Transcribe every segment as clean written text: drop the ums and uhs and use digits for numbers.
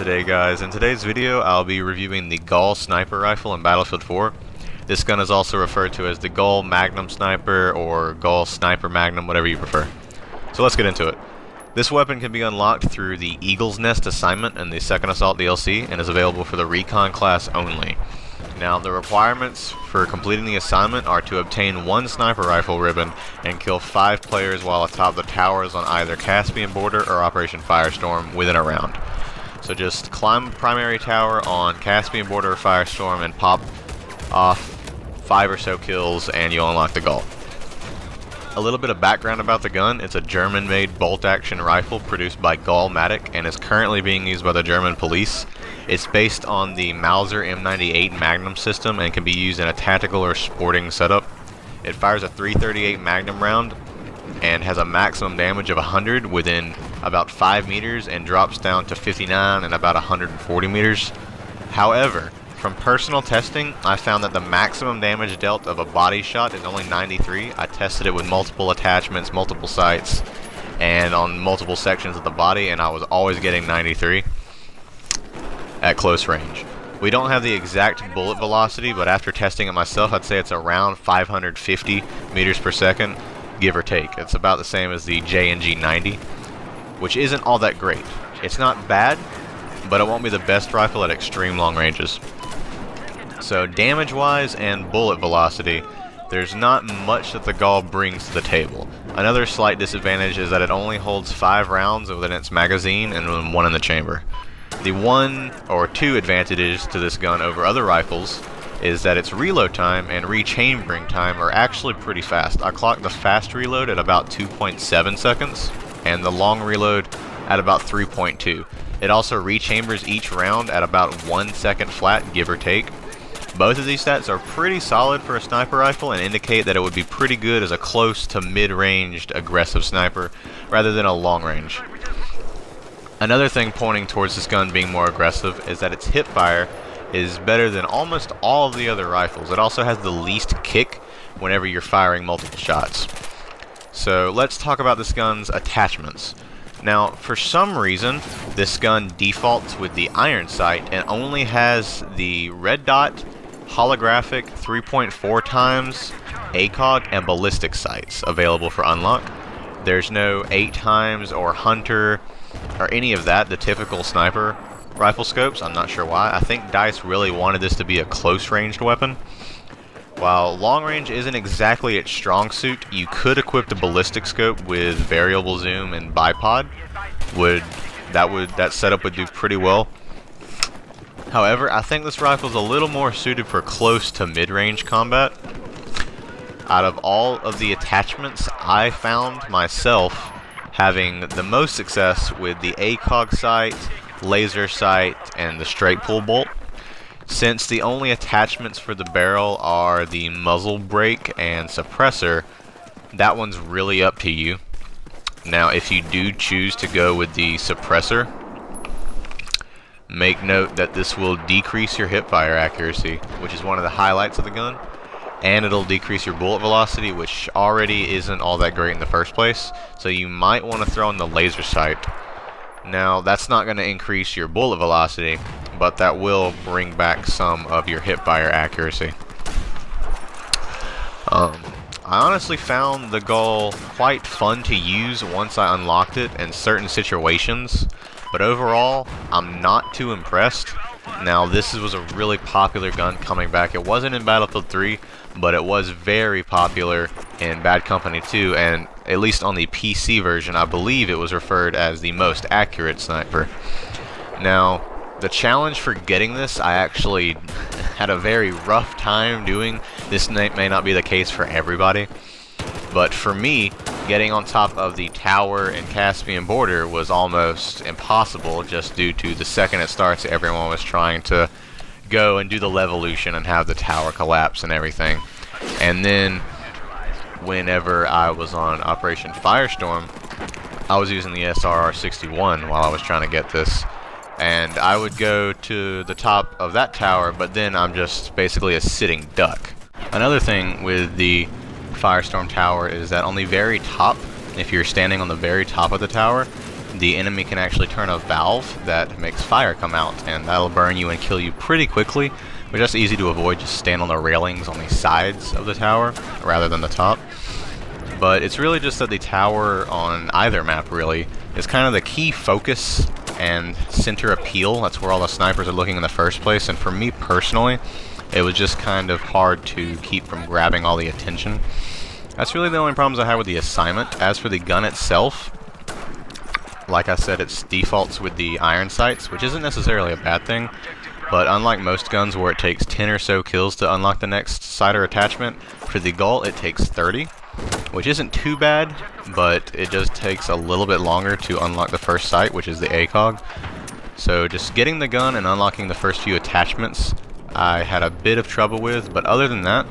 today, guys. In today's video, I'll be reviewing the GOL sniper rifle in Battlefield 4. This gun is also referred to as the GOL Magnum Sniper or GOL Sniper Magnum, whatever you prefer. So let's get into it. This weapon can be unlocked through the Eagle's Nest assignment in the 2nd Assault DLC and is available for the Recon class only. Now, the requirements for completing the assignment are to obtain 1 sniper rifle ribbon and kill 5 players while atop the towers on either Caspian Border or Operation Firestorm within a round. So just climb primary tower on Caspian Border or Firestorm and pop off 5 or so kills and you'll unlock the GOL. A little bit of background about the gun: it's a German-made bolt-action rifle produced by GOL-matic and is currently being used by the German police. It's based on the Mauser M98 Magnum system and can be used in a tactical or sporting setup. It fires a .338 Magnum round and has a maximum damage of 100 within about 5 meters and drops down to 59 in about 140 meters. However, from personal testing, I found that the maximum damage dealt of a body shot is only 93. I tested it with multiple attachments, multiple sights, and on multiple sections of the body, and I was always getting 93 at close range. We don't have the exact bullet velocity, but after testing it myself, I'd say it's around 550 meters per second, give or take. It's about the same as the J&G 90, which isn't all that great. It's not bad, but it won't be the best rifle at extreme long ranges. So damage-wise and bullet velocity, there's not much that the GOL brings to the table. Another slight disadvantage is that it only holds 5 rounds within its magazine and 1 in the chamber. The 1 or 2 advantages to this gun over other rifles is that its reload time and rechambering time are actually pretty fast. I clocked the fast reload at about 2.7 seconds and the long reload at about 3.2. It also rechambers each round at about 1 second flat, give or take. Both of these stats are pretty solid for a sniper rifle and indicate that it would be pretty good as a close to mid-ranged aggressive sniper rather than a long range. Another thing pointing towards this gun being more aggressive is that its hipfire is better than almost all of the other rifles. It also has the least kick whenever you're firing multiple shots. So let's talk about this gun's attachments. Now, for some reason, this gun defaults with the iron sight and only has the red dot, holographic 3.4 times, ACOG, and ballistic sights available for unlock. There's no 8 times or hunter or any of that, the typical sniper rifle scopes. I'm not sure why. I think DICE really wanted this to be a close-ranged weapon. While long range isn't exactly its strong suit, you could equip the ballistic scope with variable zoom and bipod. That setup would do pretty well. However, I think this rifle is a little more suited for close to mid-range combat. Out of all of the attachments, I found myself having the most success with the ACOG sight, laser sight, and the straight pull bolt. Since the only attachments for the barrel are the muzzle brake and suppressor, that one's really up to you. Now, if you do choose to go with the suppressor, make note that this will decrease your hipfire accuracy, which is one of the highlights of the gun, and it'll decrease your bullet velocity, which already isn't all that great in the first place, so you might want to throw in the laser sight. Now, that's not going to increase your bullet velocity, but that will bring back some of your hipfire accuracy. I honestly found the GOL quite fun to use once I unlocked it in certain situations, but overall, I'm not too impressed. Now, this was a really popular gun coming back. It wasn't in Battlefield 3, but it was very popular in Bad Company 2, and at least on the PC version, I believe it was referred as the most accurate sniper. Now, the challenge for getting this, I actually had a very rough time doing. This may not be the case for everybody, but for me, getting on top of the tower in Caspian Border was almost impossible just due to the second it starts, everyone was trying to go and do the levolution and have the tower collapse and everything. And then whenever I was on Operation Firestorm, I was using the SRR-61 while I was trying to get this. And I would go to the top of that tower, but then I'm just basically a sitting duck. Another thing with the Firestorm tower is that on the very top, if you're standing on the very top of the tower, the enemy can actually turn a valve that makes fire come out, and that'll burn you and kill you pretty quickly, which is easy to avoid. Just stand on the railings on the sides of the tower rather than the top. But it's really just that the tower on either map really is kind of the key focus and center appeal. That's where all the snipers are looking in the first place, and for me personally, it was just kind of hard to keep from grabbing all the attention. That's really the only problems I had with the assignment. As for the gun itself, like I said, it's defaults with the iron sights, which isn't necessarily a bad thing, but unlike most guns where it takes 10 or so kills to unlock the next sight or attachment, for the GOL it takes 30, which isn't too bad, but it just takes a little bit longer to unlock the first sight, which is the ACOG. So just getting the gun and unlocking the first few attachments I had a bit of trouble with, but other than that,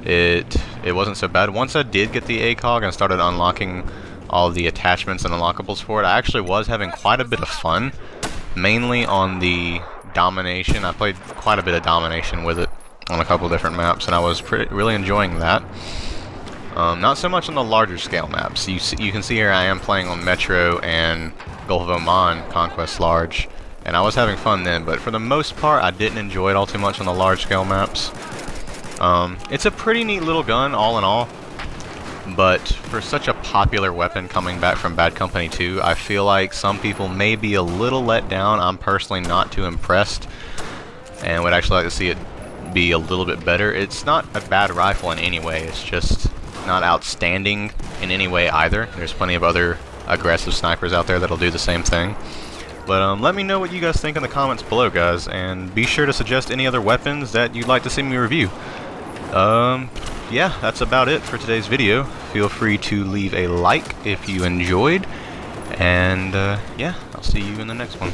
it wasn't so bad. Once I did get the ACOG and started unlocking all the attachments and unlockables for it, I actually was having quite a bit of fun, mainly on the domination. I played quite a bit of domination with it on a couple different maps, and I was really enjoying that. Not so much on the larger scale maps. You can see here I am playing on Metro and Gulf of Oman Conquest Large, and I was having fun then, but for the most part I didn't enjoy it all too much on the large scale maps. It's a pretty neat little gun all in all, but for such a popular weapon coming back from Bad Company 2, I feel like some people may be a little let down. I'm personally not too impressed, and would actually like to see it be a little bit better. It's not a bad rifle in any way, it's just not outstanding in any way either. There's plenty of other aggressive snipers out there that'll do the same thing. But let me know what you guys think in the comments below, guys, and be sure to suggest any other weapons that you'd like to see me review. Yeah, that's about it for today's video. Feel free to leave a like if you enjoyed, and yeah, I'll see you in the next one.